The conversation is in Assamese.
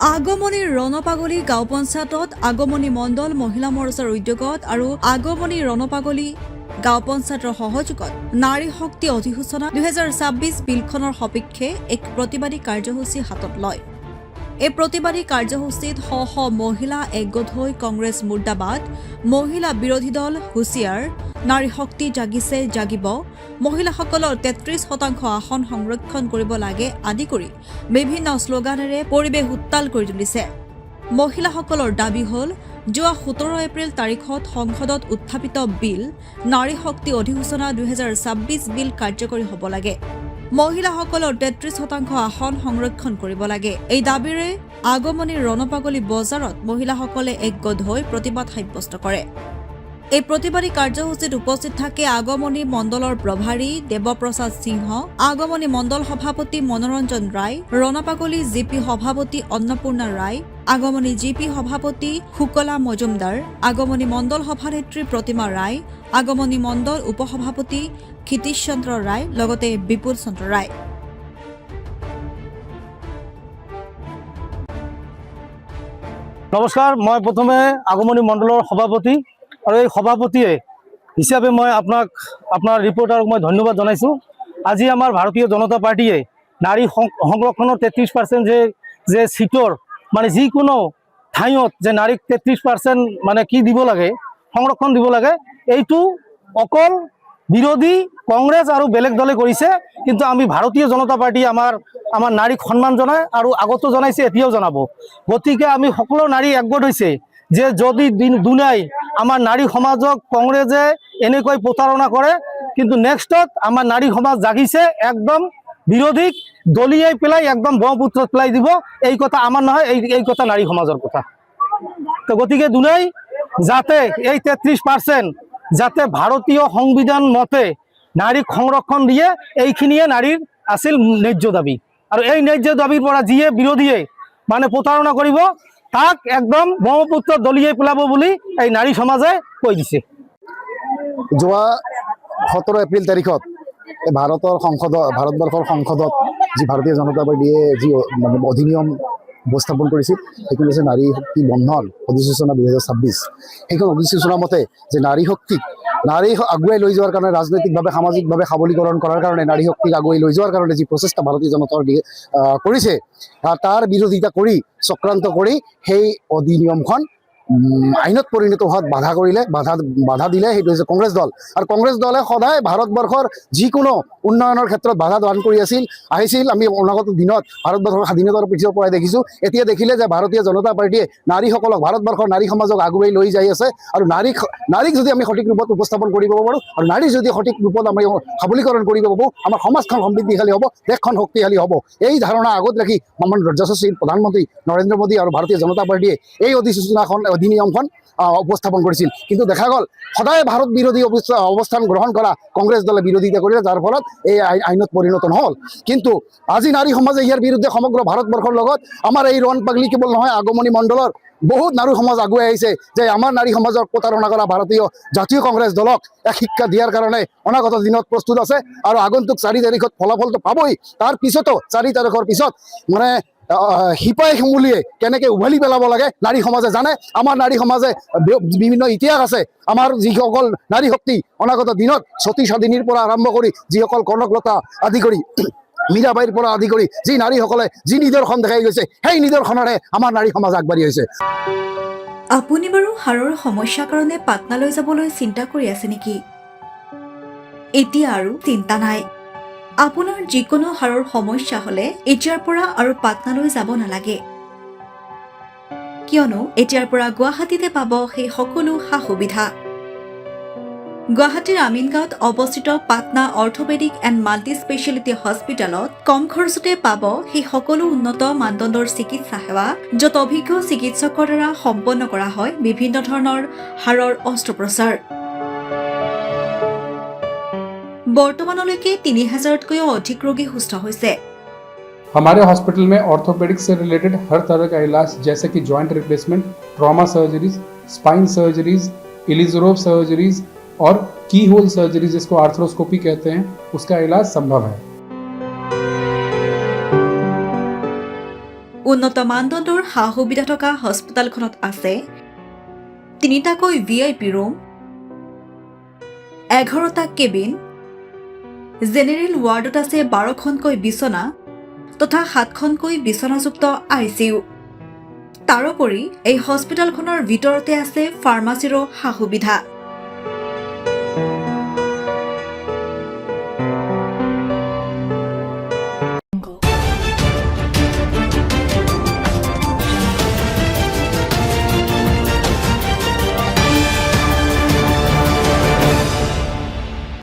আগমনী ৰণপাগলী গাঁও পঞ্চায়তত আগমনী মণ্ডল মহিলা মৰ্চাৰ উদ্যোগত আৰু আগমনী ৰণপাগলী গাঁও পঞ্চায়তৰ সহযোগত নাৰী শক্তি অধিসূচনা 2026 বিলখনৰ সপক্ষে এক প্ৰতিবাদী কাৰ্যসূচী হাতত লয়। এই প্ৰতিবাদী কাৰ্যসূচীত শ শ মহিলা একগোট হৈ কংগ্ৰেছ মুৰ্দাবাদ, মহিলা বিৰোধী দল হুঁচিয়াৰ, নাৰী শক্তি জাগিছে জাগিব, মহিলাসকলৰ 33% আসন সংৰক্ষণ কৰিব লাগে আদি কৰি বিভিন্ন শ্লোগানেৰে পৰিৱেশ উত্তাল কৰি তুলিছে। মহিলাসকলৰ দাবী হ'ল যোৱা 17 এপ্ৰিল তাৰিখত সংসদত উত্থাপিত বিল নাৰী শক্তি অধিসূচনা 2026 বিল কাৰ্যকৰী হ'ব লাগে। মহিলাসকলৰ 33% আসন সংৰক্ষণ কৰিব লাগে। এই দাবীৰে আগমনী ৰণপাগলী বজাৰত মহিলাসকলে একগোট হৈ প্ৰতিবাদ সাব্যস্ত কৰে। এই প্ৰতিবাদী কাৰ্যসূচীত উপস্থিত থাকে আগমনী মণ্ডলৰ প্ৰভাৰী দেৱপ্ৰসাদ সিংহ, আগমনী মণ্ডল সভাপতি মনোৰঞ্জন ৰায়, ৰণপাগলী জিপি সভাপতি অন্নপূৰ্ণা ৰায়, আগমনী জিপি সভাপতি শুকলা মজুমদাৰ, আগমনী মণ্ডল সভানেত্ৰী প্ৰতিমা ৰায়, আগমনী মণ্ডল উপসভাপতি ক্ষিতীশ চন্দ্ৰ ৰায়, লগতে বিপুল চন্দ্ৰ ৰায়। নমস্কাৰ, মই প্ৰথমে আগমনী মণ্ডলৰ সভাপতি আৰু এই সভাপতিয়ে হিচাপে মই আপোনাৰ ৰিপৰ্টাৰক মই ধন্যবাদ জনাইছোঁ। আজি আমাৰ ভাৰতীয় জনতা পাৰ্টীয়ে নাৰী সংৰক্ষণৰ 33% যে সিটৰ মানে যিকোনো ঠাইত যে নাৰীক 33% মানে কি দিব লাগে, সংৰক্ষণ দিব লাগে, এইটো অকল বিৰোধী কংগ্ৰেছ আৰু বেলেগ দলে কৰিছে। কিন্তু আমি ভাৰতীয় জনতা পাৰ্টী আমাৰ নাৰীক সন্মান জনায় আৰু আগতো জনাইছে, এতিয়াও জনাব। গতিকে আমি সকলো নাৰী একগোট হৈছে যে যদি দুনাই আমাৰ নাৰী সমাজক কংগ্ৰেছে এনেকৈ প্ৰতাৰণা কৰে, কিন্তু নেক্সটত আমাৰ নাৰী সমাজ জাগিছে, একদম বিৰোধীক দলিয়াই পেলাই একদম ব্ৰহ্মপুত্ৰত পেলাই দিব। এই কথা আমাৰ নহয়, এই কথা নাৰী সমাজৰ কথা। তো গতিকে দুনাই যাতে এই 33% যাতে ভাৰতীয় সংবিধান মতে নাৰীক সংৰক্ষণ দিয়ে, এইখিনিয়ে নাৰীৰ আছিল ন্যায্য দাবী। আৰু এই ন্যায্য দাবীৰ পৰা যিয়ে বিৰোধীয়ে মানে প্ৰতাৰণা কৰিব, তাক একদম ব্ৰহ্মপুত্ৰ দলিয়াই পেলাব বুলি এই নাৰী সমাজে কৈ দিছে। যোৱা 17 এপ্ৰিল তাৰিখত ভাৰতবৰ্ষৰ সংসদত যি ভাৰতীয় জনতা পাৰ্টীয়ে যি অধিনিয়ম উপস্থাপন কৰিছিল, সেইখন হৈছে নাৰী শক্তি বন্ধন অধিসূচনা 2026। সেইখন অধিসূচনা মতে যে নাৰী আগুৱাই লৈ যোৱাৰ কাৰণে, ৰাজনৈতিকভাৱে সামাজিকভাৱে সবলীকৰণ কৰাৰ কাৰণে, নাৰী শক্তিক আগুৱাই লৈ যোৱাৰ কাৰণে যি প্ৰচেষ্টা ভাৰতীয় জনতা পাৰ্টীয়ে কৰিছে, তাৰ বিৰোধিতা কৰি চক্ৰান্ত কৰি সেই অধিনিয়মখন আইনত পৰিণত হোৱাত বাধা দিলে সেইটো হৈছে কংগ্ৰেছ দল। আৰু কংগ্ৰেছ দলে সদায় ভাৰতবৰ্ষৰ যিকোনো উন্নয়নৰ ক্ষেত্ৰত বাধা দান কৰি আহিছিল। আমি অনাগত দিনত ভাৰতবৰ্ষৰ স্বাধীনতাৰ পিছৰ পৰাই দেখিছোঁ। এতিয়া দেখিলে যে ভাৰতীয় জনতা পাৰ্টীয়ে নাৰীসকলক, ভাৰতবৰ্ষৰ নাৰী সমাজক আগুৱাই লৈ যাই আছে। আৰু নাৰীক যদি আমি সঠিক ৰূপত উপস্থাপন কৰিব পাৰোঁ আৰু নাৰীক যদি সঠিক ৰূপত আমি সবলীকৰণ কৰিব পাৰোঁ, আমাৰ সমাজখন সমৃদ্ধিশালী হ'ব, দেশখন শক্তিশালী হ'ব। এই ধাৰণা আগত ৰাখি আমাৰ যশস্বী প্ৰধানমন্ত্ৰী নৰেন্দ্ৰ মোদী আৰু ভাৰতীয় জনতা পাৰ্টীয়ে এই অধিনিয়মখন উপস্থাপন কৰিছিল। কিন্তু দেখা গ'ল সদায় ভাৰত বিৰোধী অৱস্থান গ্ৰহণ কৰা কংগ্ৰেছ দলে বিৰোধিতা কৰিলে, যাৰ ফলত এই আইনত পৰিণত নহ'ল। কিন্তু আজি নাৰী সমাজে ইয়াৰ বিৰুদ্ধে সমগ্ৰ ভাৰতবৰ্ষৰ লগত আমাৰ এই ৰণপাগলী কেৱল নহয়, আগমনী মণ্ডলৰ বহুত নাৰী সমাজ আগুৱাই আহিছে যে আমাৰ নাৰী সমাজক প্ৰতাৰণা কৰা ভাৰতীয় জাতীয় কংগ্ৰেছ দলক এক শিক্ষা দিয়াৰ কাৰণে অনাগত দিনত প্ৰস্তুত আছে। আৰু আগন্তুক 4 তাৰিখত ফলাফলটো পাবই। তাৰ পিছতো 4 তাৰিখৰ পিছত মানে শিপাই শিমুলিয়ে কেনেকৈ উভালি পেলাব লাগে নাৰী সমাজে জানে। আমাৰ নাৰী সমাজে বিভিন্ন ইতিহাস আছে। আমাৰ যিসকল নাৰী শক্তি অনাগত দিনত সতী সাধিনীৰ পৰা আৰম্ভ কৰি যিসকল কনকলতা আদি কৰি মীৰাবাইৰ পৰা আদি কৰি যি নাৰীসকলে যি নিদৰ্শন দেখাই গৈছে, সেই নিদৰ্শনেৰে আমাৰ নাৰী সমাজ আগবাঢ়ি আহিছে। আপুনি বাৰু হাড়ৰ সমস্যাৰ কাৰণে পাটনালৈ যাবলৈ চিন্তা কৰি আছে নেকি? এতিয়া আৰু চিন্তা নাই। আপোনাৰ যিকোনো হাড়ৰ সমস্যা হ'লে এতিয়াৰ পৰা আৰু পাটনালৈ যাব নালাগে, কিয়নো এতিয়াৰ পৰা গুৱাহাটীতে পাব সেই সকলো সা সুবিধা। গুৱাহাটীৰ আমিনগাঁৱত অৱস্থিত Patna orthopaedic and multi speciality হস্পিটেলত কম খৰচতে পাব সেই সকলো উন্নত মানদণ্ডৰ চিকিৎসা সেৱা, য'ত অভিজ্ঞ চিকিৎসকৰ দ্বাৰা সম্পন্ন কৰা হয় বিভিন্ন ধৰণৰ হাড়ৰ অস্ত্ৰোপচাৰ। বৰ্তমানলৈকে 3000তকৈও অধিক ৰোগী সুস্থ হৈছে। हमारे हॉस्पिटल में ऑर्थोपेडिक्स से रिलेटेड हर तरह का इलाज जैसे कि joint replacement, trauma surgeries, spine surgeries, इलिजोरोब सर्जरीज और की होल सर्जरी जिसको आर्थ्रोस्कोपी कहते हैं, उसका इलाज संभव है। উন্নত মানদণ্ডৰ সা সুবিধা থকা হস্পিটেলখনত আছে 3টাকৈ VIP ৰুম, 11টা কেবিন, জেনেৰেল ৱাৰ্ডত আছে 12খনকৈ বিচনা তথা 7খনকৈ বিচনাযুক্ত ICU। তাৰোপৰি এই হস্পিটেলখনৰ ভিতৰতে আছে ফাৰ্মাচীৰো সা সুবিধা।